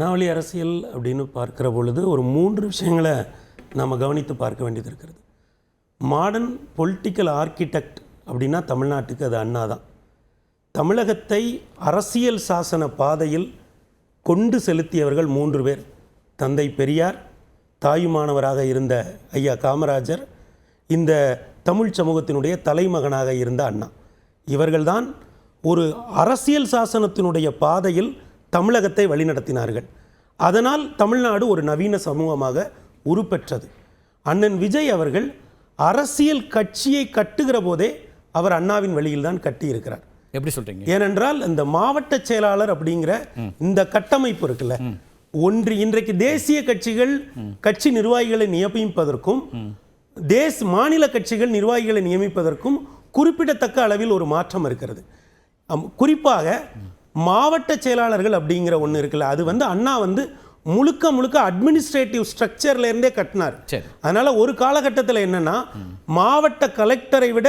நாவலி அரசியல் அப்படின்னு பார்க்குற பொழுது ஒரு 3 விஷயங்களை நாம் கவனித்து பார்க்க வேண்டியது இருக்கிறது. மாடர்ன் பொலிட்டிக்கல் ஆர்கிடெக்ட் அப்படின்னா தமிழ்நாட்டுக்கு அது அண்ணா தான். தமிழகத்தை அரசியல் சாசன பாதையில் கொண்டு செலுத்தியவர்கள் 3 பேர். தந்தை பெரியார், தாயுமானவராக இருந்த ஐயா காமராஜர், இந்த தமிழ் சமூகத்தினுடைய தலைமகனாக இருந்த அண்ணா. இவர்கள்தான் ஒரு அரசியல் சாசனத்தினுடைய பாதையில் தமிழகத்தை வழிநடத்தினார்கள். அதனால் தமிழ்நாடு ஒரு நவீன சமூகமாக உருப்பெற்றது. அண்ணன் விஜய் அவர்கள் அரசியல் கட்சியை கட்டுகிற போதே அவர் அண்ணாவின் வழியில் தான் கட்டியிருக்கிறார். எப்படி சொல்றீங்க? ஏனென்றால் இந்த மாவட்ட செயலாளர் அப்படிங்கிற இந்த கட்டமைப்பு இருக்குல்ல, இன்றைக்கு தேசிய கட்சிகள் கட்சி நிர்வாகிகளை நியமிப்பதற்கும் மாநில கட்சிகள் நிர்வாகிகளை நியமிப்பதற்கும் குறிப்பிடத்தக்க அளவில் ஒரு மாற்றம் இருக்கிறது. குறிப்பாக மாவட்ட செயலாளர்கள் அப்படிங்கிற ஒன்று இருக்குல்ல, அது அண்ணா முழுக்க அட்மினிஸ்ட்ரேட்டிவ் ஸ்ட்ரக்சர்ல இருந்தே கட்டினார். அதனால ஒரு காலகட்டத்தில் என்னன்னா, மாவட்ட கலெக்டரை விட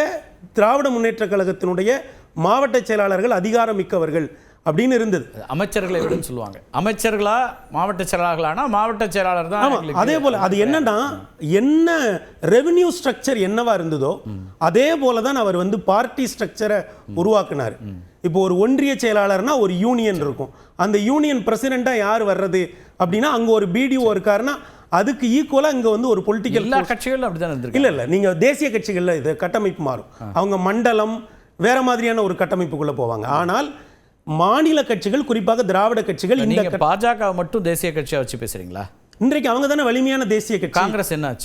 திராவிட முன்னேற்ற கழகத்தினுடைய மாவட்ட செயலாளர்கள் அதிகாரம் மிக்கவர்கள் அப்படின்னு இருந்தது. அமைச்சர்களை விட சொல்லுவாங்க. அமைச்சர்களா மாவட்ட செயலாளர்களானா மாவட்ட செயலாளர் தான். அதே போல அது என்னன்னா, என்ன ரெவென்யூ ஸ்ட்ரக்சர் என்னவா இருந்ததோ அதே போல தான் அவர் பார்ட்டி ஸ்ட்ரக்சரை உருவாக்குனார். இப்போ ஒரு ஒன்றிய செயலாளர்னா ஒரு யூனியன் இருக்கும். அந்த யூனியன் பிரசிடென்ட்டா யார் வர்றது அப்படின்னா, அங்க ஒரு பிடிஓ இருக்காருன்னா அதுக்கு ஈக்குவலா இங்க ஒரு பொலிட்டிக்கல் எல்லா கட்சிகளும் அப்படிதான் இருந்திருக்கு. இல்ல நீங்க தேசிய கட்சிகள்ல இது கட்டமைப்பு மாறும். அவங்க மண்டலம் வேற மாதிரியான ஒரு கட்டமைப்புக்குள்ள போவாங்க. ஆனால் மாநில கட்சிகள், குறிப்பாக திராவிட கட்சிகள், இந்த பாஜக மட்டும் தேசிய கட்சியா வச்சு பேசுறீங்களா? இன்றைக்கு அவங்க தானே வலிமையான தேசிய கட்சி. காங்கிரஸ் என்ன ஆச்சு?